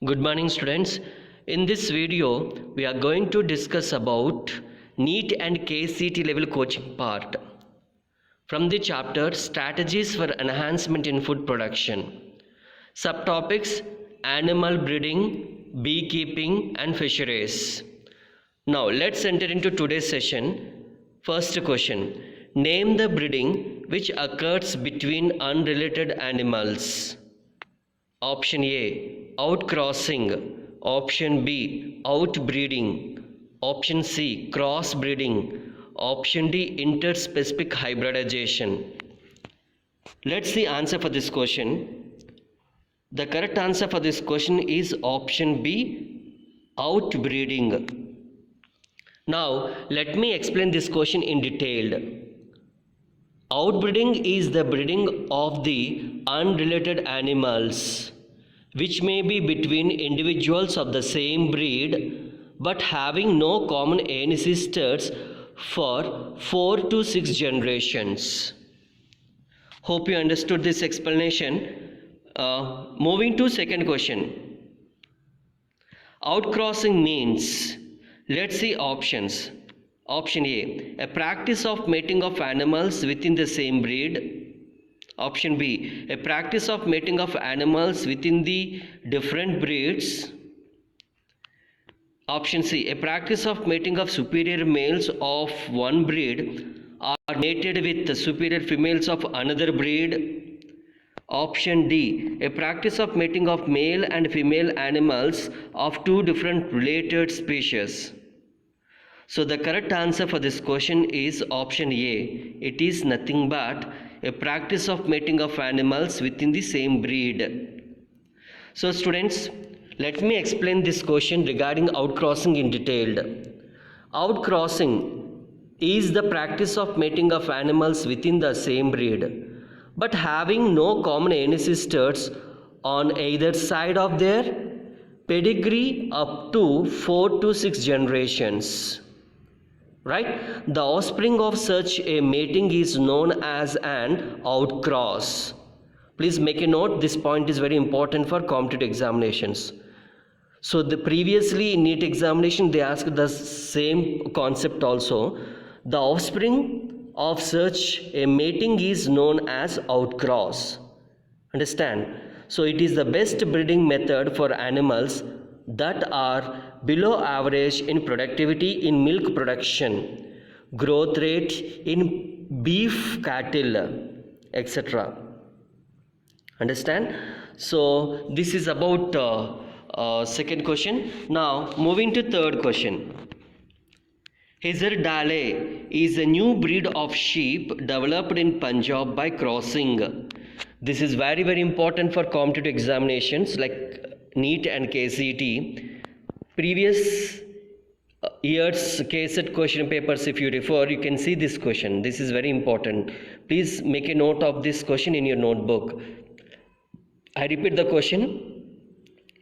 Good morning students. In this video we are going to discuss about NEET and KCET level coaching part from the chapter Strategies for Enhancement in Food Production. Subtopics: Animal Breeding, Beekeeping and Fisheries. Now let's enter into today's session. First question: name the breeding which occurs between unrelated animals. Option A, outcrossing. Option B, outbreeding. Option C, crossbreeding. Option D, interspecific hybridization. Let's see answer for this question. The correct answer for this question is option B, outbreeding. Now let me explain this question in detail. Outbreeding is the breeding of the unrelated animals, which may be between individuals of the same breed but having no common ancestors for 4 to 6 generations. Hope you understood this explanation. Moving to second question. Outcrossing means, let's see options. Option A, practice of mating of animals within the same breed. Option B, a practice of mating of animals within the different breeds. Option C, a practice of mating of superior males of one breed are mated with the superior females of another breed. Option D, a practice of mating of male and female animals of two different related species. So the correct answer for this question is option A. It is nothing but a practice of mating of animals within the same breed. So students, let me explain this question regarding outcrossing in detail. Outcrossing is the practice of mating of animals within the same breed but having no common ancestors on either side of their pedigree up to 4 to 6 generations. Right? The offspring of such a mating is known as an outcross. Please make a note, this point is very important for competitive examinations. So the previously in NEET examination they asked the same concept also. The offspring of such a mating is known as outcross. Understand? So it is the best breeding method for animals that are below average in productivity in milk production, growth rate in beef cattle, etc. Understand? So this is about second question. Now moving to third question. Hezardale is a new breed of sheep developed in Punjab by crossing. This is very important for competitive examinations like NEET and KCET. Previous year's KCET question papers, if you refer, you can see this question. This is very important. Please make a note of this question in your notebook. I repeat the question.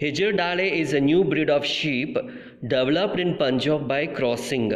Hezardale is a new breed of sheep developed in Punjab by crossing.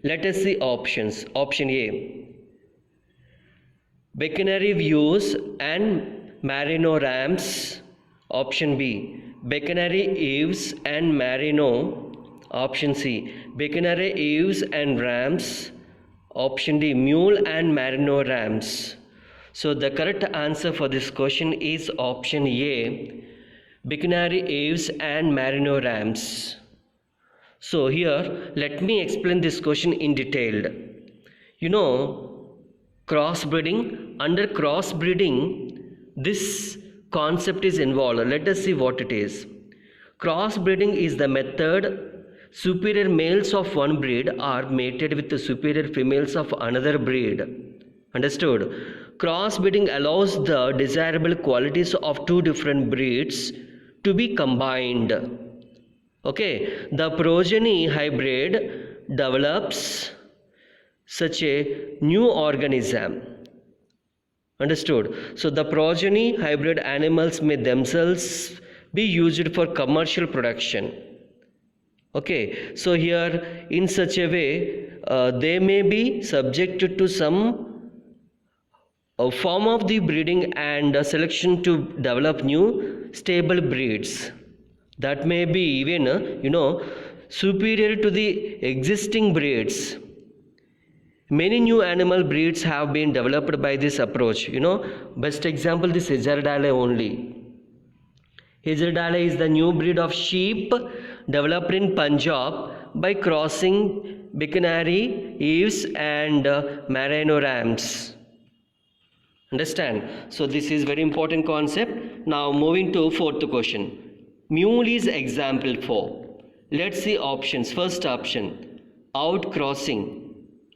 Let us see options. Option A, Beckenary views and Merino rams. Option B, Beckenary Eves and Merino. Option C, Beckenary Eves and rams. Option D, mule and Merino rams. So the correct answer for this question is option A, Beckenary Eves and Merino rams. So here let me explain this question in detail. You know, crossbreeding. Under crossbreeding, this concept is involved. Let us see what it is. Crossbreeding is the method superior males of one breed are mated with the superior females of another breed. Understood? Crossbreeding allows the desirable qualities of two different breeds to be combined. Okay, the progeny hybrid develops such a new organism. Understood? So the progeny hybrid animals may themselves be used for commercial production. Okay, so here in such a way they may be subjected to some form of the breeding and selection to develop new stable breeds. that may be even superior to the existing breeds. Many new animal breeds have been developed by this approach. Best example, this Hezardale only. Hezardale is the new breed of sheep developed in Punjab by crossing Bicanary Eves and Merino rams. Understand? So this is very important concept. Now moving to fourth question. Mule is example for. Let's see options. First option, outcrossing.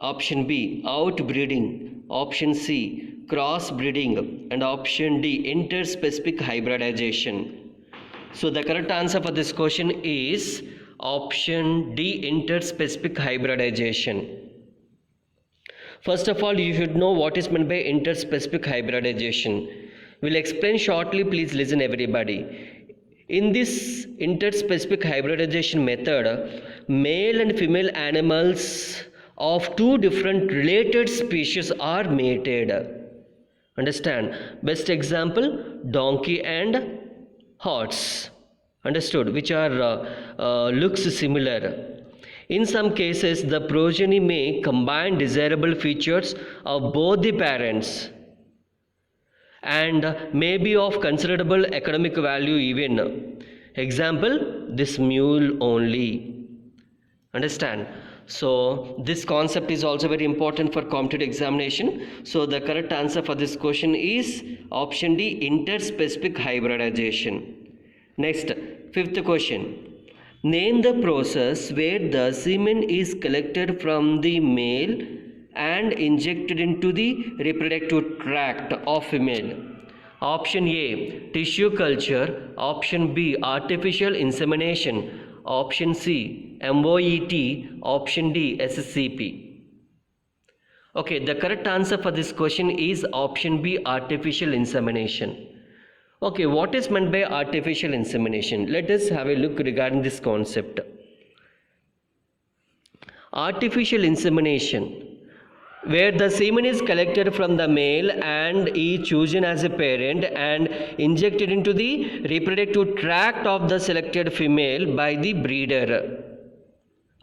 Option B, outbreeding. Option C, crossbreeding. And option D, interspecific hybridization. So the correct answer for this question is option D, interspecific hybridization. First of all, you should know what is meant by interspecific hybridization. We'll explain shortly, please listen everybody. In this interspecific hybridization method, male and female animals of two different related species are mated. Understand? Best example, donkey and horse. Understood? Which are looks similar. In some cases, the progeny may combine desirable features of both the parents and may be of considerable economic value even. Example, this mule only. Understand? So this concept is also very important for competitive examination. So the correct answer for this question is option D, interspecific hybridization. Next, fifth question. Name the process where the semen is collected from the male and injected into the reproductive tract of female. Option A, tissue culture. Option B, artificial insemination. Option C, MOET. Option D, SCP. Okay, the correct answer for this question is option B, artificial insemination. Okay, what is meant by artificial insemination? Let us have a look regarding this concept. Artificial insemination, where the semen is collected from the male and is chosen as a parent and injected into the reproductive tract of the selected female by the breeder.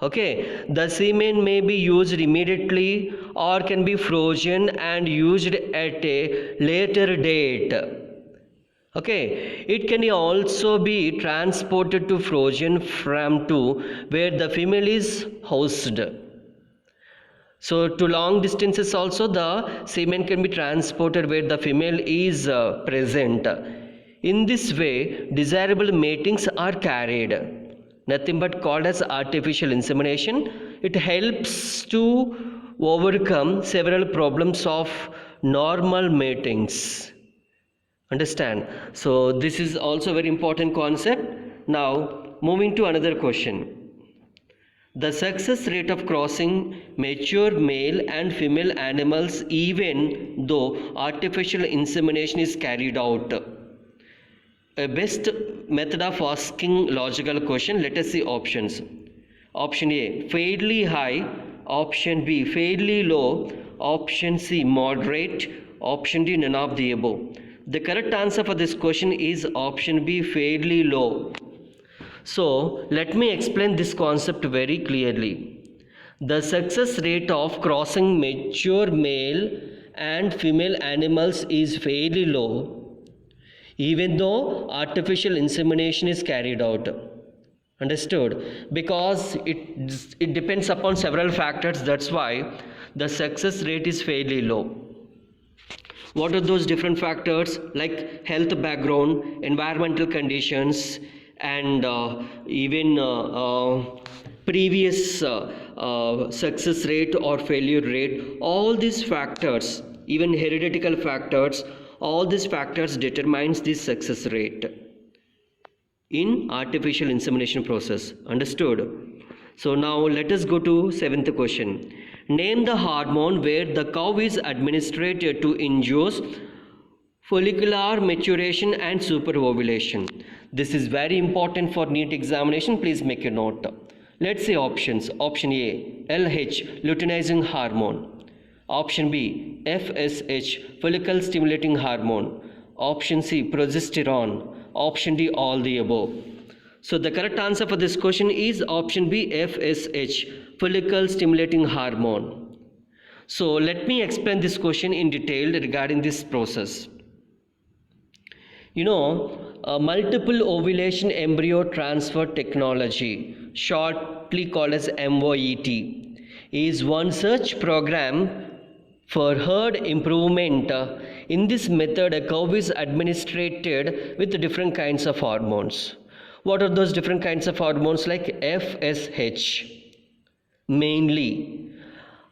Okay, the semen may be used immediately or can be frozen and used at a later date. Okay, it can also be transported to frozen from to where the female is housed. So to long distances also the semen can be transported where the female is present. In this way, desirable matings are carried. Nothing but called as artificial insemination. It helps to overcome several problems of normal matings. Understand? So this is also a very important concept. Now moving to another question. The success rate of crossing mature male and female animals even though artificial insemination is carried out. A best method of asking logical question. Let us see options. Option A, fairly high. Option B, fairly low. Option C, moderate. Option D, none of the above. The correct answer for this question is option B, fairly low. So let me explain this concept very clearly. The success rate of crossing mature male and female animals is fairly low, even though artificial insemination is carried out. Understood? Because it depends upon several factors. That's why the success rate is fairly low. What are those different factors? Like health background, environmental conditions, and even previous success rate or failure rate. All these factors, even hereditary factors, all these factors determines the success rate in artificial insemination process. Understood? So now let us go to seventh question. Name the hormone where the cow is administered to induce follicular maturation and superovulation. This is very important for NEET examination. Please make a note. Let's see options. Option A, LH, luteinizing hormone. Option B, FSH, follicle stimulating hormone. Option C, progesterone. Option D, all the above. So the correct answer for this question is option B, FSH, follicle stimulating hormone. So let me explain this question in detail regarding this process. Multiple ovulation embryo transfer technology, shortly called as MOET, is one such program for herd improvement. In this method, a cow is administered with different kinds of hormones. What are those different kinds of hormones? Like FSH mainly.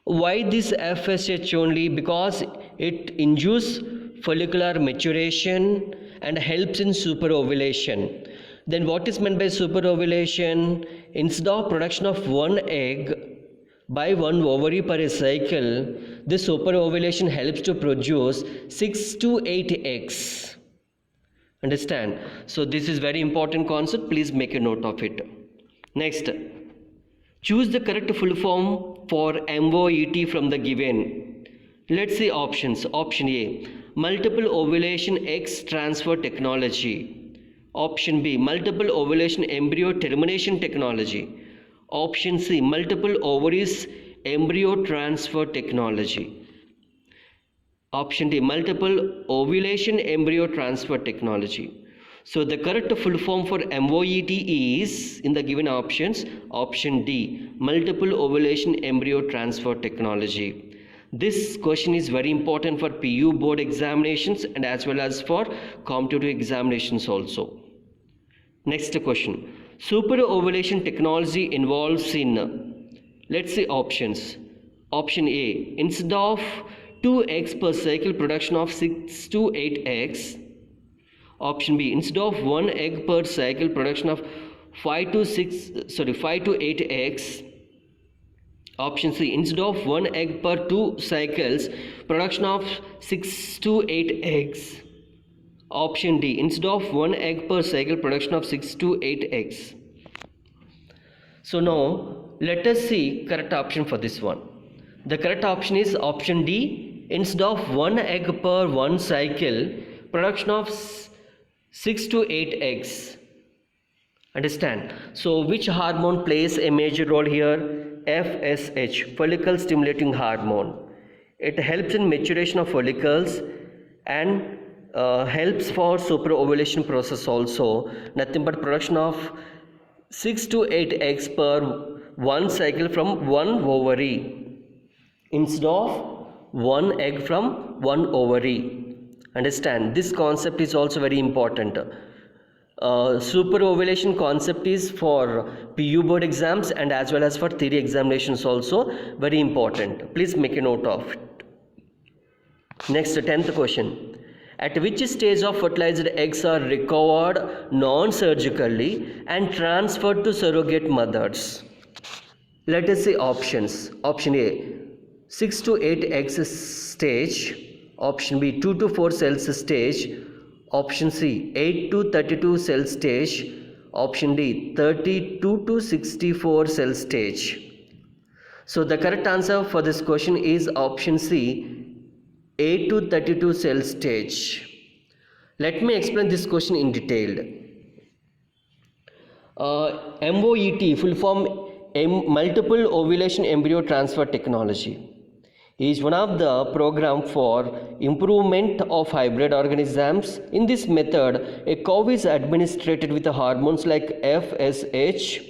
Why this FSH only? Because it induces follicular maturation and helps in superovulation. Then what is meant by superovulation? Instead of production of one egg by one ovary per a cycle, this superovulation helps to produce 6 to 8 eggs. Understand? So this is very important concept. Please make a note of it. Next, choose the correct full form for MOET from the given. Let's see options. Option A, multiple ovulation X transfer technology. Option B, multiple ovulation embryo termination technology. Option C, multiple ovaries embryo transfer technology. Option D, multiple ovulation embryo transfer technology. So the correct full form for MOET is, in the given options, option D, multiple ovulation embryo transfer technology. This question is very important for PU board examinations and as well as for competitive examinations also. Next question. Superovulation technology involves in, let's see options. Option A, instead of 2 eggs per cycle, production of 6 to 8 eggs. Option B, instead of 1 egg per cycle, production of 5 to 8 eggs. Option C, instead of 1 egg per 2 cycles, production of 6 to 8 eggs. Option D, instead of 1 egg per cycle, production of 6 to 8 eggs. So now let us see correct option for this one. The correct option is option D, instead of 1 egg per 1 cycle, production of 6 to 8 eggs. Understand? So which hormone plays a major role here? FSH, follicle stimulating hormone. It helps in maturation of follicles and helps for superovulation process also. Nothing but production of 6 to 8 eggs per 1 cycle from 1 ovary instead of 1 egg from 1 ovary. Understand? This concept is also very important. Superovulation concept is for PU board exams and as well as for theory examinations also very important. Please make a note of it. Next, 10th question. At which stage of fertilized eggs are recovered non-surgically and transferred to surrogate mothers? Let us see options. Option A, 6 to 8 eggs stage. Option B, 2 to 4 cells stage. Option C, 8 to 32 cell stage. Option D, 32 to 64 cell stage. So the correct answer for this question is option C, 8 to 32 cell stage. Let me explain this question in detail. MOET, full form multiple ovulation embryo transfer technology, is one of the program for improvement of hybrid organisms. In this method, a cow is administered with hormones like FSH,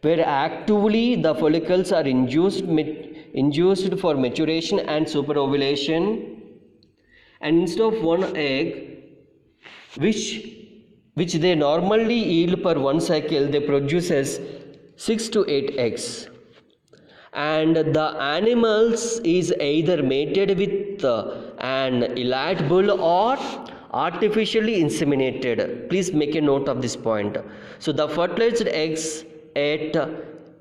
where actively the follicles are induced for maturation and superovulation. And instead of 1 egg, which they normally yield per 1 cycle, they produces 6 to 8 eggs. And the animals is either mated with an elite bull or artificially inseminated. Please make a note of this point. So the fertilized eggs at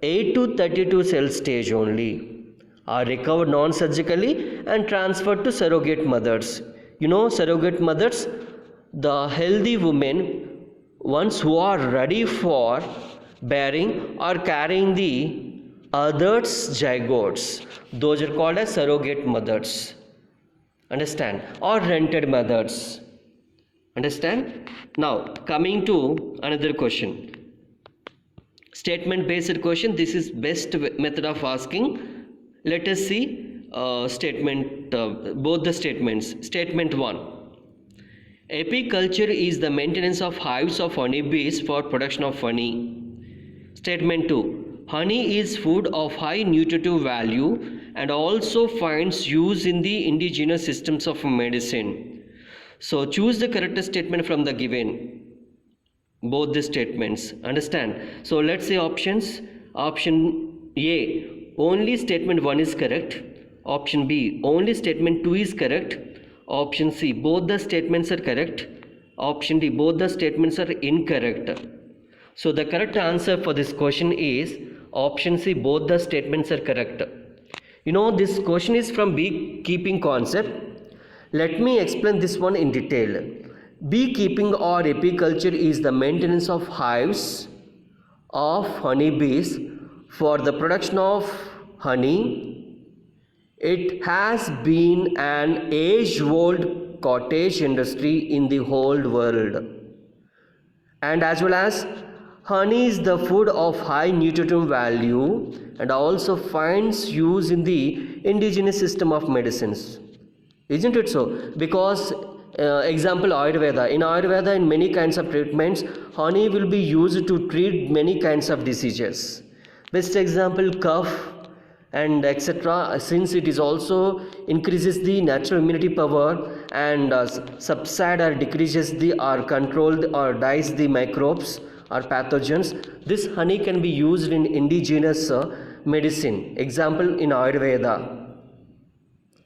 8 to 32 cell stage only are recovered non-surgically and transferred to surrogate mothers. Surrogate mothers, the healthy women, ones who are ready for bearing or carrying the others' zygotes, those are called as surrogate mothers. Understand? Or rented mothers. Understand? Now coming to another question. statement based question. This is best method of asking. Let us see both the statements. Statement 1. Apiculture is the maintenance of hives of honeybees for production of honey. Statement 2. Honey is food of high nutritive value and also finds use in the indigenous systems of medicine. So choose the correct statement from the given. Both the statements. Understand? So let's say options. Option A, only statement 1 is correct. Option B, only statement 2 is correct. Option C, both the statements are correct. Option D, both the statements are incorrect. So the correct answer for this question is option C, both the statements are correct. You know, this question is from beekeeping concept. Let me explain this one in detail. Beekeeping or apiculture is the maintenance of hives of honeybees for the production of honey. It has been an age-old cottage industry in the whole world. And as well as honey is the food of high nutritive value and also finds use in the indigenous system of medicines. Isn't it so? Because example Ayurveda. In Ayurveda, in many kinds of treatments, honey will be used to treat many kinds of diseases. Best example, cough and etc. Since it is also increases the natural immunity power and subside or decreases the or controlled or dies the microbes or pathogens, this honey can be used in indigenous medicine. Example in Ayurveda.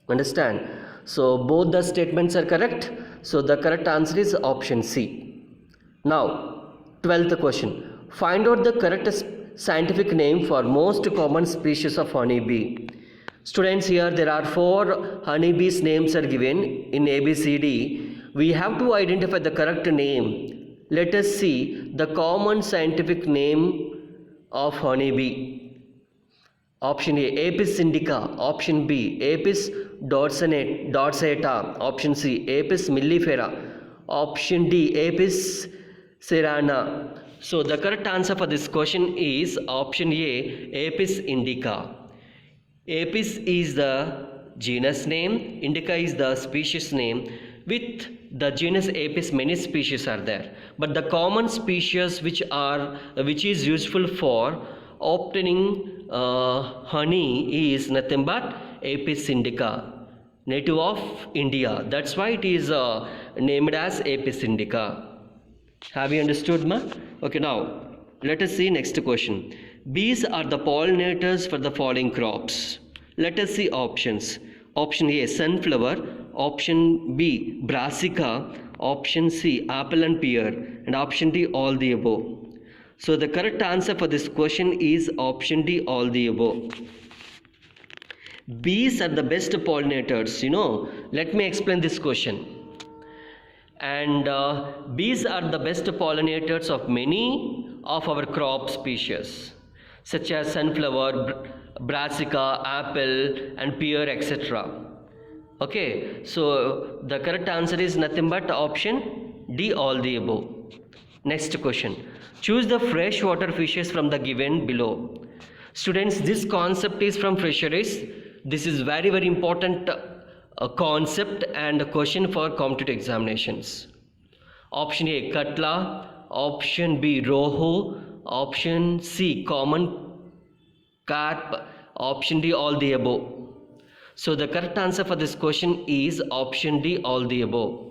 Understand? So both the statements are correct. So the correct answer is option C. Now 12th question. Find out the correct scientific name for most common species of honeybee. Students, here there are 4 honeybees names are given in ABCD. We have to identify the correct name. Let us see the common scientific name of honeybee. Option A, Apis indica. Option B, Apis dorsata. Option C, Apis mellifera. Option D, Apis cerana. So the correct answer for this question is option A, Apis indica. Apis is the genus name, indica is the species name. With the genus Apis, many species are there, but the common species which is useful for obtaining honey is nothing but Apis indica, native of India. That's why it is named as Apis indica. Have you understood, ma? Okay, now let us see next question. Bees are the pollinators for the following crops. Let us see options. Option A, sunflower. Option B, brassica. Option C, apple and pear. And option D, all the above. So the correct answer for this question is option D, all the above. Bees are the best pollinators. You know, let me explain this question. And bees are the best pollinators of many of our crop species such as sunflower, brassica, apple and pear, etc. Okay, so the correct answer is nothing but option D, all the above. Next question. Choose the freshwater fishes from the given below. Students, this concept is from fisheries. This is very important concept and a question for competitive examinations. Option A, Katla. Option B, Rohu. Option C, common carp. Option D, all the above. So the correct answer for this question is option D, all the above.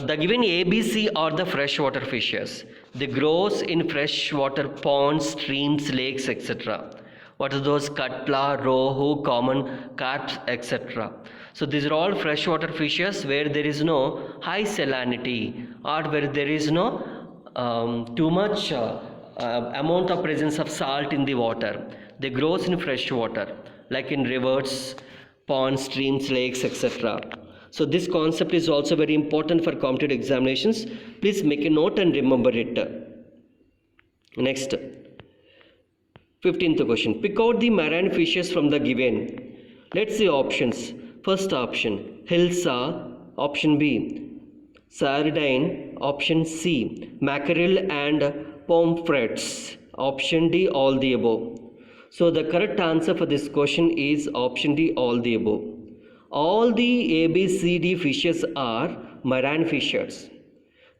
The given ABC are the freshwater fishes. They grows in freshwater ponds, streams, lakes, etc. What are those? Katla, Rohu, common carps, etc. So these are all freshwater fishes where there is no high salinity or where there is no too much amount of presence of salt in the water. They grows in fresh water like in rivers, ponds, streams, lakes, etc. So this concept is also very important for competitive examinations. Please make a note and remember it. Next, 15th question. Pick out the marine fishes from the given. Let's see options. First option, Hilsa. Option B, sardine. Option C, mackerel and pomfrets. Option D, all the above. So the correct answer for this question is option D, all the above. All the A, B, C, D fishes are marine fishes.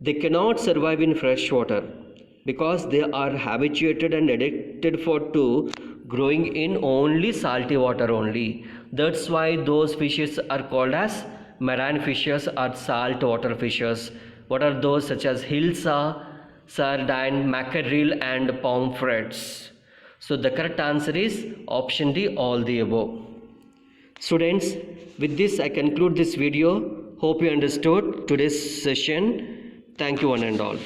They cannot survive in fresh water because they are habituated and addicted to growing in only salty water only. That's why those fishes are called as marine fishes or saltwater fishes. What are those? Such as hilsa, sardine, mackerel and pomfrets. So the correct answer is option D, all the above. Students, with this I conclude this video. Hope you understood today's session. Thank you one and all.